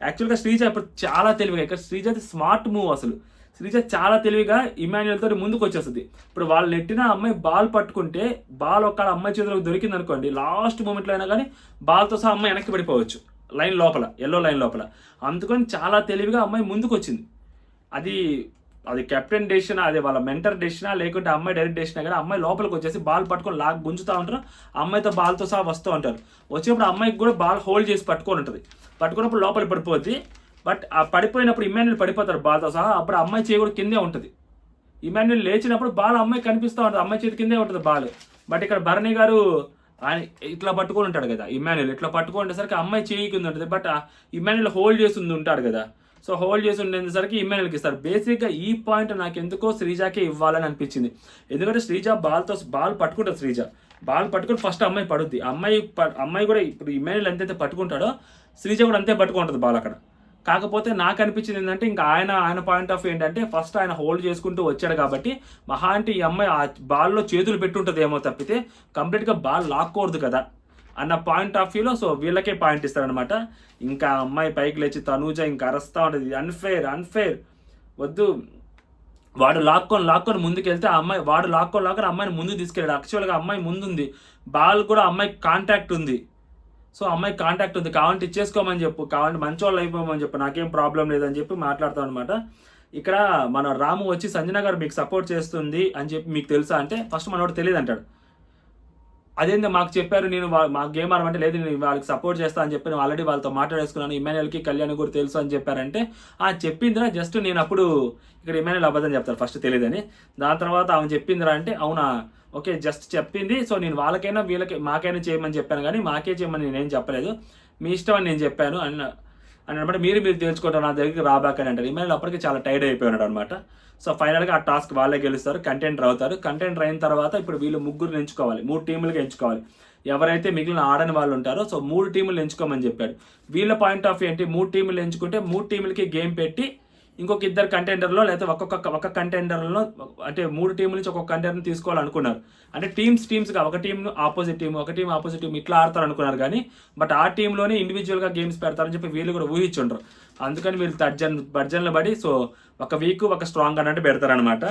యాక్చువల్గా శ్రీజ ఇప్పుడు చాలా తెలివిగా, ఇక్కడ శ్రీజ స్మార్ట్ మూవ్ అసలు, శ్రీజ చాలా తెలివిగా ఇమాన్యుల్తో ముందుకు వచ్చేస్తుంది. ఇప్పుడు వాళ్ళు నెట్టిన అమ్మాయి బాల్ పట్టుకుంటే బాల్ ఒక్కడ అమ్మాయి చేతిలోకి దొరికింది అనుకోండి, లాస్ట్ మూమెంట్లో అయినా కానీ బాల్తో సహా అమ్మాయి వెనక్కి పడిపోవచ్చు లైన్ లోపల, ఎల్లో లైన్ లోపల. అందుకని చాలా తెలివిగా అమ్మాయి ముందుకు వచ్చింది. అది కెప్టెన్ డెసిషనా, అది వాళ్ళ మెంటర్ డెసిషనా, లేకుంటే అమ్మాయి డైరెక్ట్ డెసిషనా, కానీ అమ్మాయి లోపలికి వచ్చేసి బాల్ పట్టుకొని గుంజుతూ ఉంటారు, అమ్మాయితో బాల్తో సహా వస్తూ ఉంటారు. వచ్చినప్పుడు అమ్మాయికి కూడా బాల్ హోల్డ్ చేసి పట్టుకొని ఉంటుంది, పట్టుకున్నప్పుడు లోపలికి పడిపోద్ది. బట్ ఆ పడిపోయినప్పుడు ఇమాన్యుల్ పడిపోతారు బాల్తో సహా, అప్పుడు అమ్మాయి చేయి కూడా కిందే ఉంటుంది. ఇమాన్యుల్ లేచినప్పుడు బాల్ అమ్మాయి కనిపిస్తూ ఉంటుంది, అమ్మాయి చేతి కిందే ఉంటుంది బాల్. బట్ ఇక్కడ భరణి గారు ఆయన ఇట్లా పట్టుకొని ఉంటాడు కదా, ఇమాన్యుల్ ఇట్లా పట్టుకుంటేసరికి అమ్మాయి చేయి కింద ఉంటుంది, బట్ ఇమాన్యుల్ హోల్డ్ చేసి ఉంటాడు కదా. సో హోల్డ్ చేసి ఉండేసరికి ఇమాన్యుల్కి ఇస్తారు. బేసిక్గా ఈ పాయింట్ నాకు ఎందుకో శ్రీజాకే ఇవ్వాలని అనిపించింది. ఎందుకంటే శ్రీజ బాల్ పట్టుకుంటుంది, శ్రీజ బాల్ పట్టుకుని ఫస్ట్ అమ్మాయి పడుద్ది, అమ్మాయి కూడా ఇప్పుడు ఇమాన్యుల్ ఎంతైతే పట్టుకుంటాడో శ్రీజ కూడా అంతే పట్టుకుంటుంది బాల్ అక్కడ. కాకపోతే నాకు అనిపించింది ఏంటంటే ఇంకా ఆయన పాయింట్ ఆఫ్ ఏంటంటే ఫస్ట్ ఆయన హోల్డ్ చేసుకుంటూ వచ్చాడు కాబట్టి మహా అంటే ఈ అమ్మాయి ఆ బాల్లో చేతులు పెట్టుంటుంది ఏమో తప్పితే కంప్లీట్గా బాల్ లాక్కూడదు కదా అన్న పాయింట్ ఆఫ్ వ్యూలో సో వీళ్ళకే పాయింట్ ఇస్తారనమాట. ఇంకా అమ్మాయి పైకి లేచి తనూజ ఇంకా అరస్తూ ఉంటుంది, అన్ఫేర్ వద్దు, వాడు లాక్కొని ముందుకెళ్తే వాడు లాక్కొని అమ్మాయిని ముందుకు తీసుకెళ్ళాడు. యాక్చువల్గా అమ్మాయి ముందుంది, బాల్ కూడా అమ్మాయికి కాంటాక్ట్ ఉంది. సో అమ్మాయి కాంటాక్ట్ ఉంది, కావాలంటే ఇచ్చేసుకోమని చెప్పు, కావాలంటే మంచి వాళ్ళు అయిపోమని చెప్పు, నాకేం ప్రాబ్లం లేదని చెప్పి మాట్లాడతాం అనమాట. ఇక్కడ మన రాము వచ్చి సంజన గారు మీకు సపోర్ట్ చేస్తుంది అని చెప్పి మీకు తెలుసా అంటే ఫస్ట్ మనోడు తెలియదు అంటాడు. అదేందో మాకు చెప్పారు, నేను మా గేమ్ ఆడమంటే లేదు నేను వాళ్ళకి సపోర్ట్ చేస్తా అని చెప్పి నేను ఆల్రెడీ వాళ్ళతో మాట్లాడేసుకున్నాను, ఇమాన్యుయల్కి కళ్యాణ్ కూడా తెలుసు అని చెప్పారంటే చెప్పిందిరా జస్ట్ నేను అప్పుడు ఇక్కడ ఇమాన్యుయల్ అబద్ధం చెప్తారు ఫస్ట్ తెలియదని, దాని తర్వాత ఆమె చెప్పిందిరా అంటే అవునా ఓకే జస్ట్ చెప్పింది, సో నేను వాళ్ళకైనా వీళ్ళకి మాకైనా చేయమని చెప్పాను కానీ మాకే చేయమని నేనేం చెప్పలేదు, మీ ఇష్టం అని నేను చెప్పాను అని అనమాట. మీరు తెలుసుకోవడం నా దగ్గరికి రాబాకని అంటారు. ఇమాన్యుయల్ అప్పటికి చాలా టైర్డ్ అయిపోయినాడు అనమాట. సో ఫైనల్గా ఆ టాస్క్ వాళ్ళే గెలుస్తారు, కంటెంటర్ అవుతారు. కంటెంటర్ అయిన తర్వాత ఇప్పుడు వీళ్ళు ముగ్గురు ఎంచుకోవాలి, 3 టీములుగా ఎంచుకోవాలి. ఎవరైతే మిగిలిన ఆడని వాళ్ళు ఉంటారో సో 3 టీములు ఎంచుకోమని చెప్పాడు. వీళ్ళ పాయింట్ ఆఫ్ ఏంటి, 3 టీములు ఎంచుకుంటే 3 టీములకి గేమ్ పెట్టి ఇంకొక 2 కంటెండర్లో లేకపోతే ఒక కంటెండర్లో అంటే 3 టీముల నుంచి ఒక్కొక్క కంటెండర్ని తీసుకోవాలనుకున్నారు. అంటే టీమ్స్గా ఒక టీం ఆపోజిట్ టీం ఒక టీం ఆపోజిట్ టీం ఇట్లా ఆడతారు అనుకున్నారు కానీ బట్ ఆ టీంలోనే ఇండివిజువల్గా గేమ్స్ పెడతారని చెప్పి వీళ్ళు కూడా ఊహించుండ్రు. అందుకని వీళ్ళు బర్జన్లు పడి సో ఒక వీక్ ఒక స్ట్రాంగ్ అన్నట్టు పెడతారనమాట.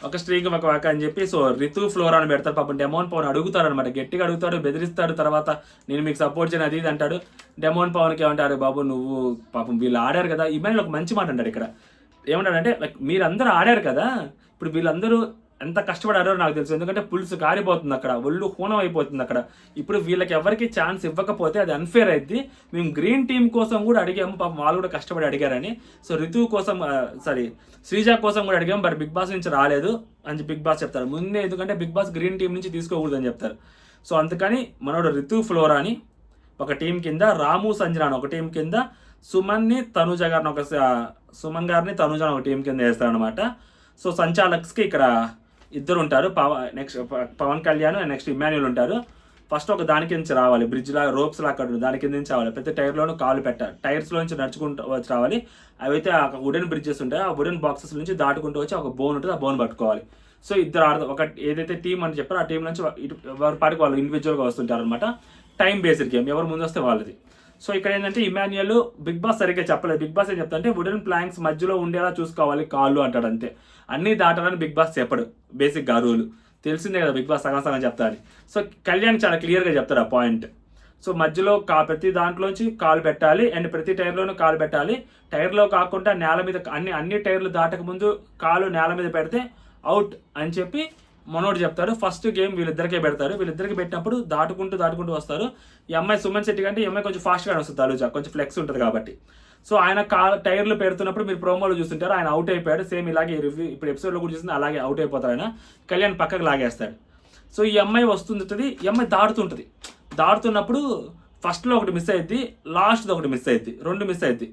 ఒక స్ట్రీక్ ఒక వాక అని చెప్పి సో రితు ఫ్లోరా అని పెడతారు. పాపం డెమోన్ పవన్ అడుగుతాడు అనమాట, గట్టిగా అడుగుతాడు, బెదిరిస్తాడు. తర్వాత నేను మీకు సపోర్ట్ చేయను అది ఇది అంటాడు. డెమోన్ పవన్కి ఏమంటారు, బాబు నువ్వు పాపం వీళ్ళు ఆడారు కదా, ఇమాన్యుయల్ ఒక మంచి మాట అంటాడు ఇక్కడ. ఏమంటాడంటే లైక్ మీరందరూ ఆడారు కదా, ఇప్పుడు వీళ్ళందరూ ఎంత కష్టపడారో నాకు తెలుసు, ఎందుకంటే పులుసు కారిపోతుంది అక్కడ, ఒళ్ళు హూనం అయిపోతుంది అక్కడ. ఇప్పుడు వీళ్ళకి ఎవరికి ఛాన్స్ ఇవ్వకపోతే అది అన్ఫేర్ అయింది. మేము గ్రీన్ టీం కోసం కూడా అడిగాము, పాపం వాళ్ళు కూడా కష్టపడి అడిగారని. సో రితు కోసం శ్రీజ కోసం కూడా అడిగాము, బట్ బిగ్ బాస్ నుంచి రాలేదు అని బిగ్ బాస్ చెప్తారు ముందే, ఎందుకంటే బిగ్ బాస్ గ్రీన్ టీం నుంచి తీసుకోకూడదని చెప్తారు. సో అందుకని మనోడు రితు ఫ్లోరా అని ఒక టీం కింద, రాము సంజన ఒక టీం కింద, సుమన్ గారిని తనుజాని ఒక టీం కింద వేస్తారనమాట. సో సంచాలక్స్కి ఇక్కడ 2 ఉంటారు, పవన్ కళ్యాణ్ అండ్ నెక్స్ట్ ఇమాన్యుయల్ ఉంటారు. ఫస్ట్ ఒక దాని కింద రావాలి, బ్రిడ్జ్ లాగా రోప్స్ లాగా కట్టు దాని కింద నుంచి రావాలి, ప్రతి టైర్లోనూ కాలు పెట్టాలి, టైర్స్లో నుంచి నడుచుకుంటూ వచ్చి రావాలి. అవైతే ఆ వుడెన్ బ్రిడ్జెస్ ఉంటాయి, ఆ వుడెన్ బాక్సెస్ నుంచి దాటుకుంటూ వచ్చి ఒక బోన్ ఉంటుంది, ఆ బోన్ పట్టుకోవాలి. సో ఇద్దరు ఒక ఏదైతే టీం అని చెప్పారో ఆ టీం నుంచి ఎవరి పాటికి వాళ్ళు ఇండివిజువల్గా వస్తుంటారు అనమాట. టైం బేస్డ్ గేమ్, ఎవరు ముందు వస్తే వాళ్ళది. సో ఇక్కడ ఏంటంటే ఇమాన్యుయల్ బిగ్ బాస్ సరిగ్గా చెప్పలేదు. బిగ్ బాస్ ఏం చెప్తారంటే వుడెన్ ప్లాంక్స్ మధ్యలో ఉండేలా చూసుకోవాలి కాళ్ళు అంటాడు అంతే, అన్నీ దాటాలని బిగ్ బాస్ చెప్పడు. బేసిక్గా రూల్ తెలిసిందే కదా, బిగ్ బాస్ సగం సగం చెప్తాడు. సో కళ్యాణ్ చాలా క్లియర్గా చెప్తాడు ఆ పాయింట్. సో మధ్యలో ప్రతి దాంట్లోంచి కాలు పెట్టాలి అండ్ ప్రతి టైర్లోనూ కాలు పెట్టాలి. టైర్లో కాకుండా నేల మీద అన్ని టైర్లు దాటక ముందు కాలు నేల మీద పెడితే అవుట్ అని చెప్పి మనోడు చెప్తాడు. ఫస్ట్ గేమ్ వీళ్ళిద్దరికే పెడతారు, వీళ్ళిద్దరికి పెట్టినప్పుడు దాటుకుంటూ వస్తారు. ఈ అమ్మాయి సుమన్ శెట్టి కంటే ఈ అమ్మాయి కొంచెం ఫాస్ట్గా వస్తుంది, తనుజ కొంచెం ఫ్లెక్స్ ఉంటుంది కాబట్టి. సో ఆయన టైర్లు పెడుతున్నప్పుడు మీరు ప్రోమోలో చూస్తుంటారు, ఆయన అవుట్ అయిపోయాడు. సేమ్ ఇలాగే ఇప్పుడు ఎపిసోడ్లో కూడా చూస్తుంది, అలాగే అవుట్ అయిపోతారు ఆయన. కళ్యాణ్ పక్కకు లాగేస్తాడు. సో ఈ అమ్మాయి వస్తుంటుంది, ఈ అమ్మాయి దాడుతున్నప్పుడు ఫస్ట్లో ఒకటి మిస్ అయ్యిద్ది, లాస్ట్ది ఒకటి మిస్ అయ్యిద్ది, 2 మిస్ అయ్యిద్ది.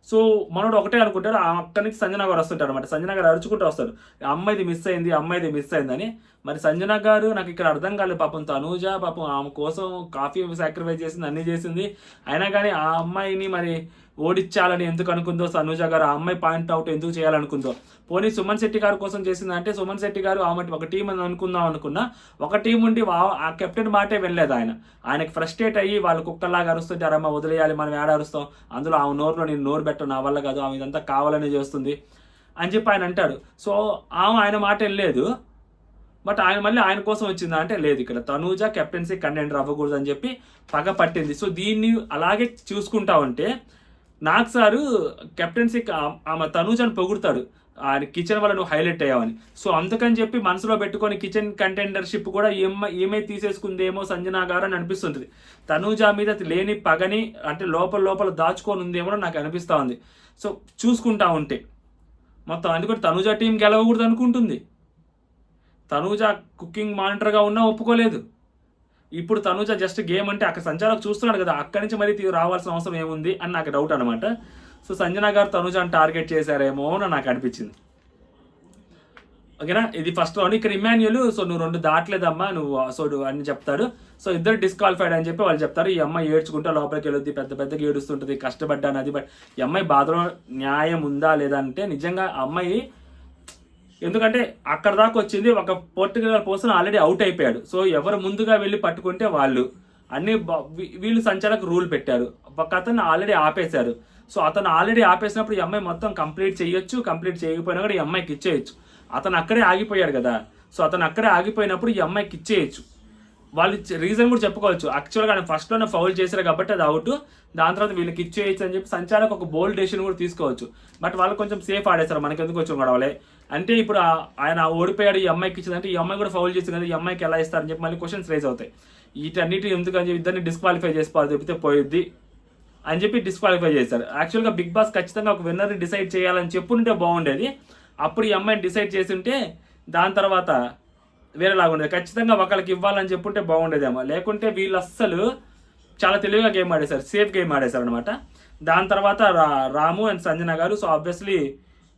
సో మనోడు ఒకటే అనుకుంటాడు, అక్కడి నుంచి సంజన గారు వస్తుంటారు అనమాట. సంజన గారు అరుచుకుంటూ వస్తారు, అమ్మాయిది మిస్ అయిందని. మరి సంజన గారు నాకు ఇక్కడ అర్థం కాలేదు, పాపం తనూజ పాపం ఆమె కోసం కాఫీ సాక్రిఫైస్ చేసింది, అన్నీ చేసింది, అయినా కానీ ఆ అమ్మాయిని మరి ఓడించాలని ఎందుకు అనుకుందో తనూజ గారు, ఆ అమ్మాయి పాయింట్ అవుట్ ఎందుకు చేయాలనుకుందో. పోనీ సుమన్ శెట్టి గారి కోసం చేసిందంటే సుమన్ శెట్టి గారు ఆమె ఒక టీం అని అనుకున్నా ఒక టీం ఉండి ఆ కెప్టెన్ మాటే వెళ్ళలేదు. ఆయనకి ఫ్రస్ట్రేట్ అయ్యి వాళ్ళు కుక్కల్లాగా అరుస్తుంటారమ్మా, వదిలేయాలి మనం ఏడ అరుస్తాం, అందులో ఆమె నోరులో నేను నోరు పెట్టను, నా వల్ల కాదు, ఆమె ఇదంతా కావాలని చేస్తుంది అని చెప్పి ఆయన అంటాడు. సో ఆయన మాట వెళ్ళలేదు, బట్ ఆయన కోసం వచ్చిందా అంటే లేదు, ఇక్కడ తనూజ కెప్టెన్సీ కంటెండర్ అవ్వకూడదు అని చెప్పి పగ పట్టింది. సో దీన్ని అలాగే చూసుకుంటా ఉంటే నాకు సారు కెప్టెన్సీ ఆమె తనూజని పొగుడతాడు, ఆయన కిచెన్ వల్ల నువ్వు హైలైట్ అయ్యావని. సో అందుకని చెప్పి మనసులో పెట్టుకొని కిచెన్ కంటెండర్షిప్ కూడా ఏమై తీసేసుకుందేమో సంజన గారు అని అనిపిస్తుంది. తనూజ మీద లేని పగని అంటే లోపల దాచుకొని ఉందేమో నాకు అనిపిస్తూ ఉంది. సో చూసుకుంటా ఉంటే మొత్తం అందుకని తనూజ టీం గెలవకూడదు అనుకుంటుంది. తనూజ కుకింగ్ మానిటర్గా ఉన్నా ఒప్పుకోలేదు. ఇప్పుడు తనూజ జస్ట్ గేమ్ అంటే అక్కడ సంచాలకు చూస్తున్నాడు కదా, అక్కడి నుంచి మరీ రావాల్సిన అవసరం ఏముంది అని నాకు డౌట్ అనమాట. సో సంజన గారు తనూజని టార్గెట్ చేశారేమో అని నాకు అనిపించింది. ఓకేనా, ఇది ఫస్ట్ రౌండ్. ఇక్కడ ఇమాన్యుయల్ సో నువ్వు 2 దాటలేదమ్మా నువ్వు సో అని చెప్తాడు. సో ఇద్దరు డిస్క్వాలిఫైడ్ అని చెప్పి వాళ్ళు చెప్తారు. ఈ అమ్మాయి ఏడ్చుకుంటా లోపలికి వెళ్ళొద్ది, పెద్దగా ఏడుస్తుంటుంది, కష్టపడ్డాను అది. బట్ ఈ అమ్మాయి బాధలో న్యాయం ఉందా లేదా అంటే నిజంగా అమ్మాయి, ఎందుకంటే అక్కడ దాకా వచ్చింది, ఒక పర్టికులర్ పర్సన్ ఆల్రెడీ అవుట్ అయిపోయాడు. సో ఎవరు ముందుగా వెళ్ళి పట్టుకుంటే వాళ్ళు వీళ్ళు సంచాలకు రూల్ పెట్టారు, ఒక అతను ఆల్రెడీ ఆపేశారు. సో అతను ఆల్రెడీ ఆపేసినప్పుడు ఈ అమ్మాయి మొత్తం కంప్లీట్ చేయొచ్చు, కంప్లీట్ చేయకపోయినా కూడా ఈ అమ్మాయికి ఇచ్చేయచ్చు. అతను అక్కడే ఆగిపోయాడు కదా, సో అతను అక్కడే ఆగిపోయినప్పుడు ఈ అమ్మాయికి ఇచ్చేయచ్చు. వాళ్ళు రీజన్ కూడా చెప్పుకోవచ్చు, యాక్చువల్గా ఆయన ఫస్ట్లోనే ఫౌల్ చేశారు కాబట్టి అది అవుట్, దాని తర్వాత వీళ్ళకి ఇచ్చేయచ్చు అని చెప్పి సంచాలకు ఒక బోల్డ్ డెసిషన్ కూడా తీసుకోవచ్చు. బట్ వాళ్ళు కొంచెం సేఫ్ ఆడేస్తారు, మనకి ఎందుకు వచ్చి గొడవలే అంటే ఇప్పుడు ఆయన ఓడిపోయాడు ఈ అమ్మాయికి ఇచ్చిందంటే ఈ అమ్మాయి కూడా ఫౌల్ చేసింది కదా, ఈ అమ్మాయికి ఎలా ఇస్తారని చెప్పి మళ్ళీ క్వశ్చన్స్ రేజ్ అవుతాయి. వీటన్నిటి ఎందుకని చెప్పి ఇద్దరిని డిస్క్వాలిఫై చేసుకోవాలి చెప్తే పోయిద్ది అని చెప్పి డిస్క్వాలిఫై చేశారు. యాక్చువల్గా బిగ్ బాస్ ఖచ్చితంగా ఒక విన్నర్ని డిసైడ్ చేయాలని చెప్పుంటే బాగుండేది. అప్పుడు ఈ అమ్మాయిని డిసైడ్ చేసి ఉంటే దాని తర్వాత వేరేలాగా ఉండేది. ఖచ్చితంగా ఒకరికి ఇవ్వాలని చెప్పుంటే బాగుండేదేమో. లేకుంటే వీళ్ళు అస్సలు చాలా తెలివిగా గేమ్ ఆడేశారు, సేఫ్ గేమ్ ఆడేశారు అనమాట. దాని తర్వాత రాము అండ్ సంజన గారు. సో ఆబ్వియస్లీ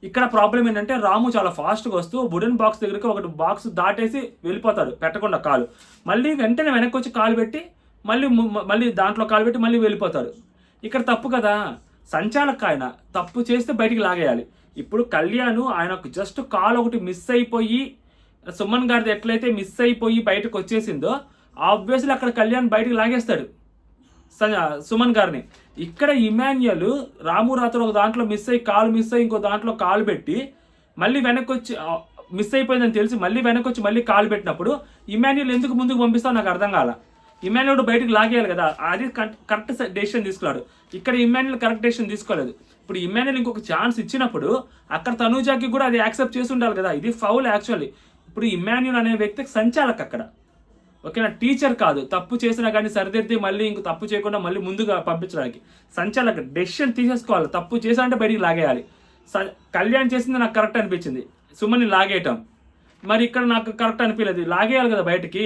ఇక్కడ ప్రాబ్లం ఏంటంటే రాము చాలా ఫాస్ట్గా వస్తూ వుడెన్ బాక్స్ దగ్గరికి ఒకటి బాక్స్ దాటేసి వెళ్ళిపోతాడు పెట్టకుండా కాలు, మళ్ళీ వెంటనే వెనక్కి వచ్చి కాలు పెట్టి మళ్ళీ దాంట్లో కాలు పెట్టి మళ్ళీ వెళ్ళిపోతాడు. ఇక్కడ తప్పు కదా, సంచాలక ఆయన తప్పు చేస్తే బయటికి లాగేయాలి. ఇప్పుడు కళ్యాణ్ ఆయనకు జస్ట్ కాలు ఒకటి మిస్ అయిపోయి సుమన్ గారిది ఎట్లయితే మిస్ అయిపోయి బయటకు వచ్చేసిందో ఆబ్వియస్లీ అక్కడ కళ్యాణ్ బయటికి లాగేస్తాడు సుమన్ గారిని. ఇక్కడ ఇమాన్యుయల్ రాము రాత్రి ఒక దాంట్లో మిస్ అయ్యి ఇంకో దాంట్లో కాలు పెట్టి మళ్ళీ వెనక్కి వచ్చి మిస్ అయిపోయిందని తెలిసి మళ్ళీ వెనక్కి వచ్చి మళ్ళీ కాలు పెట్టినప్పుడు ఇమాన్యుయల్ ఎందుకు ముందుకు పంపిస్తావు నాకు అర్థం కాల. ఇమాన్యుయల్ బయటకు లాగేయాలి కదా, అది కరెక్ట్ డెసిషన్ తీసుకున్నాడు. ఇక్కడ ఇమాన్యుయల్ కరెక్ట్ డెసిషన్ తీసుకోలేదు. ఇప్పుడు ఇమాన్యుయల్ ఇంకొక ఛాన్స్ ఇచ్చినప్పుడు అక్కడ తనూజాకి కూడా అది యాక్సెప్ట్ చేసి ఉండాలి కదా. ఇది ఫౌల్ యాక్చువల్లీ. ఇప్పుడు ఇమాన్యుయల్ అనే వ్యక్తికి సంచాలక్ అక్కడ, ఓకేనా, టీచర్ కాదు. తప్పు చేసినా కానీ సరిదిద్ది మళ్ళీ ఇంక తప్పు చేయకుండా మళ్ళీ ముందుగా పంపించడానికి సంచాలక డెసిషన్ తీసేసుకోవాలి. తప్పు చేశానంటే బయటికి లాగేయాలి. కళ్యాణ్ చేసింది నాకు కరెక్ట్ అనిపించింది, సుమన్ని లాగేయటం. మరి ఇక్కడ నాకు కరెక్ట్ అనిపించలేదు, లాగేయాలి కదా బయటికి.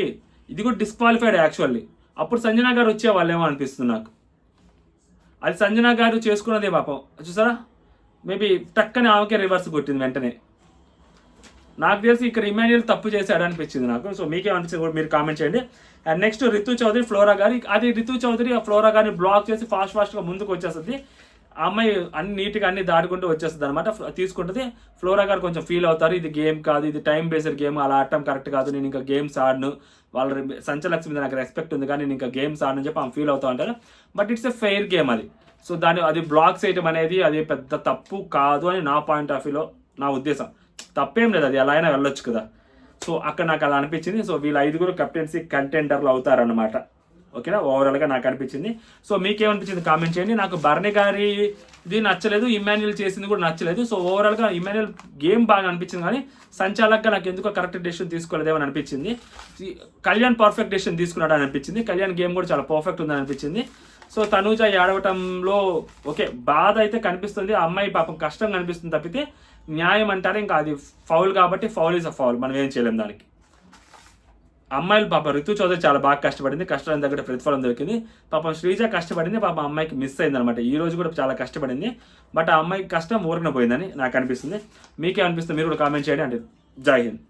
ఇది కూడా డిస్క్వాలిఫైడ్ యాక్చువల్లీ. అప్పుడు సంజన గారు వచ్చేవాళ్ళేమో అనిపిస్తుంది నాకు. అది సంజన గారు చేసుకున్నదే పాపం, చూసారా, మేబీ టక్కని ఆమెకే రివర్స్ కొట్టింది వెంటనే. నాకు తెలిసి ఇక్కడ ఇమాన్యుయల్ తప్పు చేశాడు అనిపించింది నాకు. సో మీకేమనిపించింది కూడా మీరు కామెంట్ చేయండి. And next Ritu Chaudhary Flora గారి, అది రితు చౌదరి ఆ ఫ్లోరా గారిని బ్లాక్ చేసి ఫాస్ట్గా ముందుకు వచ్చేస్తుంది. ఆ అమ్మాయి అన్ని నీట్గా అన్ని దాటుకుంటూ వచ్చేస్తుంది అనమాట, తీసుకుంటుంది. ఫ్లోరా గారు కొంచెం ఫీల్ అవుతారు, ఇది గేమ్ కాదు, ఇది టైం బేస్డ్ గేమ్, అలా ఆడటం కరెక్ట్ కాదు, నేను ఇంకా గేమ్స్ ఆడను, వాళ్ళ సంచలక్ష్మి మీద నాకు రెస్పెక్ట్ ఉంది కానీ నేను ఇంకా గేమ్స్ ఆడని చెప్పి ఆమె ఫీల్ అవుతా ఉంటారు. But it's a fair game అది. సో అది బ్లాక్ చేయడం అనేది అది పెద్ద తప్పు కాదు అని నా పాయింట్ ఆఫ్ వ్యూలో, నా ఉద్దేశం. తప్పేం లేదు, అది ఎలా అయినా వెళ్ళొచ్చు కదా. సో అక్కడ నాకు అలా అనిపించింది. సో వీళ్ళు 5 కెప్టెన్సీ కంటెండర్లు అవుతారన్నమాట, ఓకేనా, ఓవరాల్గా నాకు అనిపించింది. సో మీకేమనిపించింది కామెంట్ చేయండి. నాకు బర్నీ గారిది నచ్చలేదు, ఇమాన్యుయల్ చేసింది కూడా నచ్చలేదు. సో ఓవరాల్గా ఇమాన్యుయల్ గేమ్ బాగా అనిపించింది కానీ సంచాలక్గా నాకు ఎందుకో కరెక్ట్ డెసిషన్ తీసుకోలేదేమని అనిపించింది. కళ్యాణ్ పర్ఫెక్ట్ డెసిషన్ తీసుకున్నాడు అని అనిపించింది. కళ్యాణ్ గేమ్ కూడా చాలా పర్ఫెక్ట్ ఉందని అనిపించింది. సో తనూజ ఏడవటంలో ఓకే బాధ అయితే కనిపిస్తుంది, ఆ అమ్మాయి పాపం కష్టం కనిపిస్తుంది తప్పితే న్యాయం అంటారు ఇంకా అది ఫౌల్ కాబట్టి ఫౌల్ ఈజ్ అ ఫౌల్, మనం ఏం చేయలేం దానికి. అమ్మాయిలు పాపం రితు చౌదరి చాలా బాగా కష్టపడింది, కష్టానికి తగ్గట్టు ప్రతిఫలం దొరికింది. పాపం శ్రీజ కష్టపడింది, పాపం అమ్మాయికి మిస్ అయింది అనమాట. ఈ రోజు కూడా చాలా కష్టపడింది, బట్ ఆ అమ్మాయికి కష్టం ఊరికనే పోయిందని నాకు అనిపిస్తుంది. మీకేమనిపిస్తుంది మీరు కూడా కామెంట్ చేయండి. అంటే జై హింద్.